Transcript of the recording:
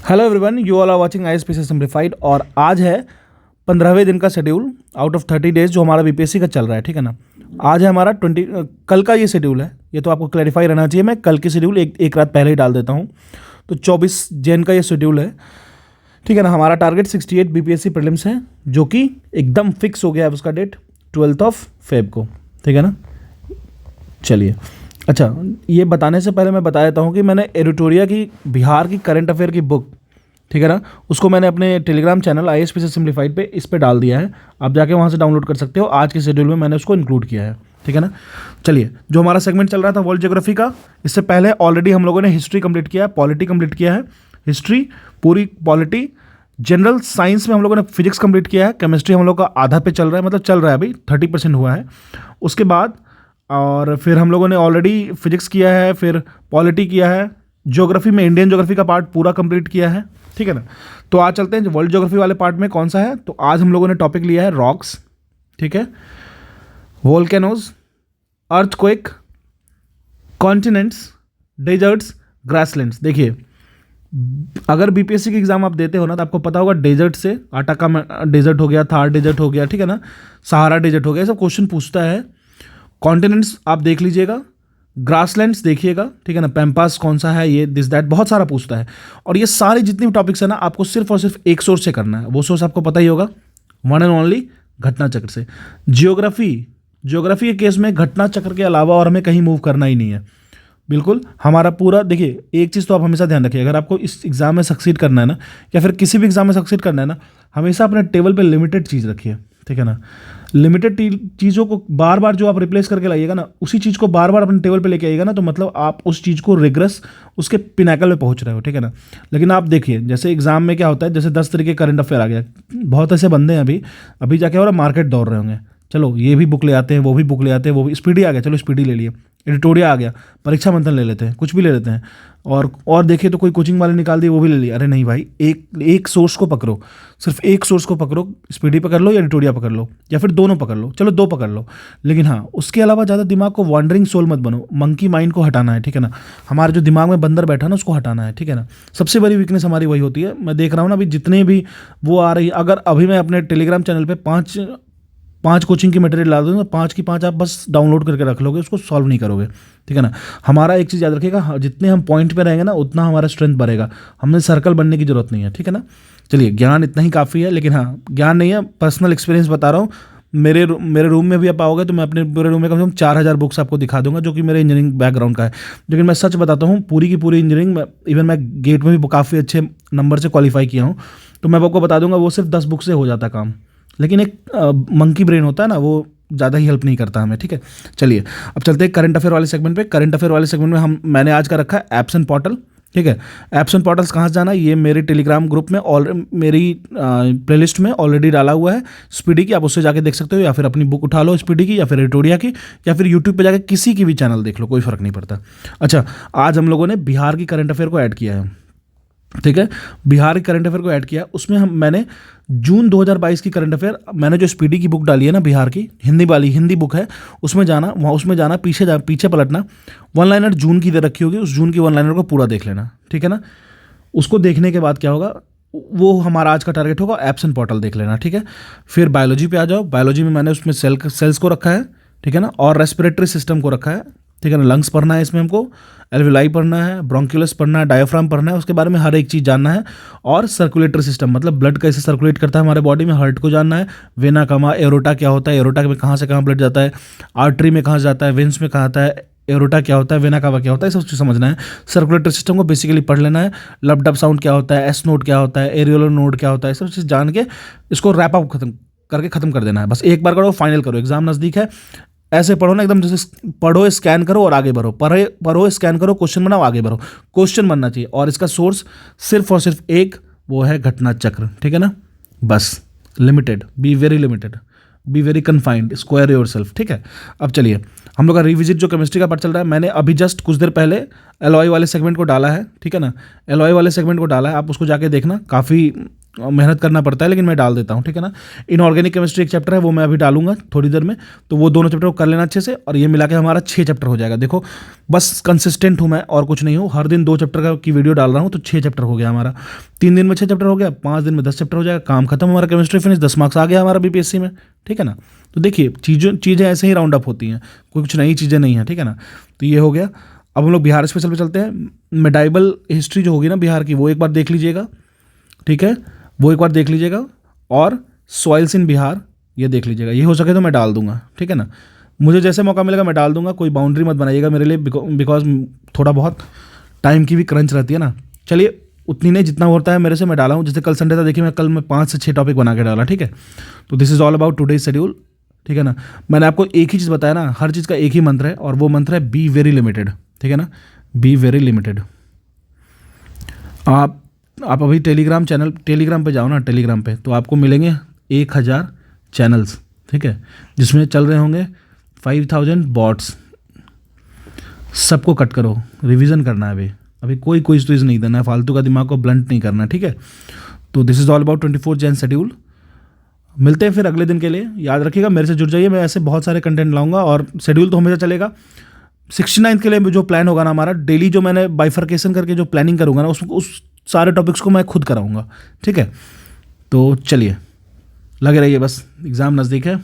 Hello everyone, you all are watching ISPC simplified. और आज है 15वें दिन का शेड्यूल आउट ऑफ 30 डेज जो हमारा बीपीएससी का चल रहा है। ठीक है ना। आज है हमारा कल का ये शेड्यूल है। ये तो आपको क्लैरिफाई रहना चाहिए। मैं कल की शेड्यूल एक रात पहले ही डाल देता हूँ। तो 24 जैन का ये शेड्यूल है। ठीक है ना। हमारा टारगेट 68 बीपीएससी प्रीलिम्स है जो कि एकदम फिक्स हो गया है। उसका डेट 12 फेब को। ठीक है ना। चलिए, अच्छा, ये बताने से पहले मैं बता देता हूँ कि मैंने एडिटोरिया की बिहार की करंट अफेयर की बुक, ठीक है ना, उसको मैंने अपने टेलीग्राम चैनल आईएसपीसी सिंप्लीफाइड पे इस पे डाल दिया है। आप जाके वहाँ से डाउनलोड कर सकते हो। आज के शेड्यूल में मैंने उसको इंक्लूड किया है। ठीक है ना। चलिए, जो हमारा सेगमेंट चल रहा था वर्ल्ड ज्योग्राफी का, इससे पहले ऑलरेडी हम लोगों ने हिस्ट्री कंप्लीट किया है, पॉलिटी कंप्लीट किया है। हिस्ट्री पूरी, पॉलिटी, जनरल साइंस में हम लोगों ने फिजिक्स कंप्लीट किया है। केमिस्ट्री हम लोग का आधा पे चल रहा है, मतलब चल रहा है अभी, 30% हुआ है। उसके बाद और फिर हम लोगों ने ऑलरेडी फिजिक्स किया है, फिर पॉलिटी किया है। ज्योग्राफी में इंडियन ज्योग्राफी का पार्ट पूरा कंप्लीट किया है। ठीक है ना। तो आज चलते हैं वर्ल्ड ज्योग्राफी वाले पार्ट में कौन सा है। तो आज हम लोगों ने टॉपिक लिया है रॉक्स, ठीक है, volcanoes, earthquake, continents, deserts, grasslands. देखिए, अगर बीपीएससी की एग्जाम आप देते हो ना तो आपको पता होगा डेजर्ट से अटाका डेजर्ट हो गया, थार डेजर्ट हो गया, ठीक है ना, सहारा डेजर्ट हो गया, सब क्वेश्चन पूछता है। कॉन्टिनेंट्स आप देख लीजिएगा, ग्रासलैंड्स देखिएगा, ठीक है ना, पैम्पास कौन सा है, ये दिस दैट बहुत सारा पूछता है। और ये सारे जितने भी टॉपिक्स है ना, आपको सिर्फ और सिर्फ एक सोर्स से करना है। वो सोर्स आपको पता ही होगा, वन एंड ओनली घटना चक्र से। ज्योग्राफी के केस में घटना चक्र के अलावा और हमें कहीं मूव करना ही नहीं है। बिल्कुल हमारा पूरा, देखिए, एक चीज़ तो आप हमेशा ध्यान रखिए, अगर आपको इस एग्ज़ाम में सक्सीड करना है ना, या फिर किसी भी एग्ज़ाम में सक्सीड करना है ना, हमेशा अपने टेबल पे लिमिटेड चीज़ रखिए। ठीक है ना। लिमिटेड चीज़ों को बार बार जो आप रिप्लेस करके लाइएगा ना, उसी चीज़ को बार बार अपने टेबल पे लेके आइएगा ना, तो मतलब आप उस चीज़ को रिग्रेस, उसके पिनाकल में पहुंच रहे हो। ठीक है ना। लेकिन आप देखिए, जैसे एग्जाम में क्या होता है, जैसे 10 तरीके करंट अफेयर आ गया, बहुत ऐसे बंदे हैं अभी अभी जाके और मार्केट दौड़ रहे होंगे, चलो ये भी बुक ले आते हैं, वो भी बुक ले आते हैं, वो भी स्पीडी आ गया, चलो स्पीडी ले लिए, एडिटोरिया आ गया, परीक्षा मंथन ले लेते हैं, कुछ भी ले लेते हैं। और देखिए तो कोई कोचिंग वाले निकाल दिए, वो भी ले लिया। अरे नहीं भाई, एक सोर्स को पकड़ो, सिर्फ एक सोर्स को पकड़ो, स्पीडी पकड़ लो या एडिटोरिया पकड़ लो, या फिर दोनों पकड़ लो, चलो दो पकड़ लो। लेकिन हाँ, उसके अलावा ज़्यादा दिमाग को वॉन्डरिंग सोल मत बनो, मंकी माइंड को हटाना है। ठीक है ना। हमारे जो दिमाग में बंदर बैठा ना, उसको हटाना है। ठीक है ना। सबसे बड़ी वीकनेस हमारी वही होती है। मैं देख रहा हूँ ना अभी जितने भी वो आ रही, अगर अभी मैं अपने टेलीग्राम चैनल पर पांच कोचिंग की मटेरियल डाल दूँगा, 5 की 5 आप बस डाउनलोड करके रख लोगे, उसको सॉल्व नहीं करोगे। ठीक है ना। हमारा एक चीज़ याद रखिएगा, जितने हम पॉइंट पे रहेंगे ना, उतना हमारा स्ट्रेंथ बढ़ेगा। हमें सर्कल बनने की जरूरत नहीं है। ठीक है ना। चलिए, ज्ञान इतना ही काफ़ी है। लेकिन हाँ, ज्ञान नहीं है, पर्सनल एक्सपीरियंस बता रहा हूँ। मेरे रूम में भी आप आओगे तो मैं अपने पूरे रूम में कम से कम 4000 बुक्स आपको दिखा दूंगा, जो कि मेरे इंजीनियरिंग बैकग्राउंड का है। लेकिन मैं सच बताता हूँ, पूरी की पूरी इंजीनियरिंग, इवन मैं गेट में भी काफ़ी अच्छे नंबर से क्वालिफाई किया हूँ। तो मैं आपको बता दूंगा, वो सिर्फ 10 बुक से हो जाता काम। लेकिन एक मंकी ब्रेन होता है ना, वो ज़्यादा ही हेल्प नहीं करता हमें। ठीक है। चलिए, अब चलते हैं करंट अफेयर वाले सेगमेंट पे। करंट अफेयर वाले सेगमेंट में मैंने आज का रखा है एप्स एंड पोर्टल। ठीक है। एप्स एंड पोर्टल्स कहाँ से जाना है, ये मेरे टेलीग्राम ग्रुप में मेरी प्लेलिस्ट में ऑलरेडी डाला हुआ है स्पीडी की, आप उससे जाके देख सकते हो, या फिर अपनी बुक उठा लो स्पीडी की, या फिर एडिटोरिया की, या फिर यूट्यूब पे जाके किसी की भी चैनल देख लो, कोई फ़र्क नहीं पड़ता। अच्छा, आज हम लोगों ने बिहार की करंट अफेयर को ऐड किया है। ठीक है। बिहार के करंट अफेयर को ऐड किया, उसमें मैंने जून 2022 की करंट अफेयर, मैंने जो स्पीडी की बुक डाली है ना बिहार की, हिंदी बुक है, उसमें जाना पीछे पलटना, वन लाइनर जून की दे रखी होगी, उस जून की वन लाइनर को पूरा देख लेना। ठीक है ना। उसको देखने के बाद क्या होगा, वो हमारा आज का टारगेट होगा, एप्स एंड पोर्टल देख लेना। ठीक है। फिर बायोलॉजी पे आ जाओ। बायोलॉजी में मैंने उसमें सेल्स को रखा है, ठीक है ना, और रेस्पिरेटरी सिस्टम को रखा है। ठीक है ना। लंग्स पढ़ना है इसमें हमको, एल्विलाई पढ़ना है, ब्रोंक्यूलस पढ़ना है, डायफ्राम पढ़ना है, उसके बारे में हर एक चीज़ जानना है। और सर्कुलेटरी सिस्टम, मतलब ब्लड कैसे सर्कुलेट करता है हमारे बॉडी में, हार्ट को जानना है। वेना कमा, एरोटा क्या होता है, एरोटा में कहाँ से कहाँ ब्लड जाता है, आर्टरी में कहाँ जाता है, वेंस में कहाँ आता है, एरोटा क्या होता है, वेना कावा क्या होता है, सब चीज़ समझना है। सर्कुलेटरी सिस्टम को बेसिकली पढ़ लेना है। लब डब साउंड क्या होता है, एस नोड क्या होता है, एरियोलर नोड क्या होता है, सब चीज़ जान के इसको रैप अप खत्म कर देना है। बस एक बार करो, फाइनल करो, एग्जाम नज़दीक है। ऐसे पढ़ो ना, एकदम जैसे पढ़ो, स्कैन करो और आगे बढ़ो, पढ़ो स्कैन करो, क्वेश्चन बनाओ, आगे बढ़ो। क्वेश्चन बनना चाहिए, और इसका सोर्स सिर्फ और सिर्फ एक, वो है घटना चक्र। ठीक है ना। बस limited, be very limited, be very confined, square your self. ठीक है। अब चलिए, हम लोग का रिविजिट जो केमिस्ट्री का पार्ट चल रहा है, मैंने अभी जस्ट कुछ देर पहले एलॉय वाले सेगमेंट को डाला है। ठीक है ना। एलॉय वाले सेगमेंट को डाला है, आप उसको जाके देखना, काफ़ी मेहनत करना पड़ता है, लेकिन मैं डाल देता हूँ, ठीक है ना। इनऑर्गेनिक केमिस्ट्री एक चैप्टर है, वो मैं अभी डालूंगा थोड़ी देर में, तो वो दोनों चैप्टर को कर लेना अच्छे से, और ये मिला के हमारा 6 चैप्टर हो जाएगा। देखो बस कंसिस्टेंट हूँ मैं, और कुछ नहीं हूँ, हर दिन 2 चैप्टर की वीडियो डाल रहा हूँ, तो 6 चैप्टर हो गया हमारा। 3 दिन में 6 चैप्टर हो गया, 5 दिन में 10 चैप्टर हो जाएगा, काम खत्म, हमारा केमिस्ट्री फिनिश, 10 मार्क्स आ गया हमारा बीपीएससी में, ठीक है ना। तो देखिए चीज़ें ऐसे ही राउंड अप होती हैं, कोई कुछ नई चीज़ें नहीं हैं, ठीक है ना। तो ये हो गया। अब हम लोग बिहार स्पेशल पे चलते हैं। मेडाइबल हिस्ट्री जो होगी ना बिहार की, वो एक बार देख लीजिएगा, ठीक है, वो एक बार देख लीजिएगा। और सॉइल्स इन बिहार ये देख लीजिएगा, ये हो सके तो मैं डाल दूंगा, ठीक है ना। मुझे जैसे मौका मिलेगा मैं डाल दूंगा, कोई बाउंड्री मत बनाइएगा मेरे लिए, बिकॉज थोड़ा बहुत टाइम की भी क्रंच रहती है ना। चलिए उतनी नहीं, जितना होता है मेरे से मैं डाला हूँ। जैसे कल संडे था, देखिए मैं कल 5 से 6 टॉपिक बना के डाला, ठीक है। तो this is all about today's schedule, ठीक है ना। मैंने आपको एक ही चीज़ बताया ना, हर चीज़ का एक ही मंत्र है, और वो मंत्र है बी वेरी लिमिटेड, ठीक है ना, बी वेरी लिमिटेड। आप अभी टेलीग्राम पे जाओ ना, टेलीग्राम पे तो आपको मिलेंगे 1000 चैनल्स, ठीक है, जिसमें चल रहे होंगे 5000 बॉट्स। सबको कट करो, रिवीजन करना है अभी कोई क्विज नहीं देना है, फालतू का दिमाग को ब्लंट नहीं करना, ठीक है। तो this is all about 24 Jain schedule. मिलते हैं फिर अगले दिन के लिए, याद रखिएगा मेरे से जुड़ जाइए, मैं ऐसे बहुत सारे कंटेंट लाऊंगा, और शेड्यूल तो हमेशा चलेगा। 69 के लिए जो प्लान होगा ना हमारा डेली, जो मैंने बाइफर्केशन करके जो प्लानिंग करूँगा ना, उस सारे टॉपिक्स को मैं खुद कराऊंगा, ठीक है। तो चलिए लगे रहिए, बस एग्ज़ाम नज़दीक है।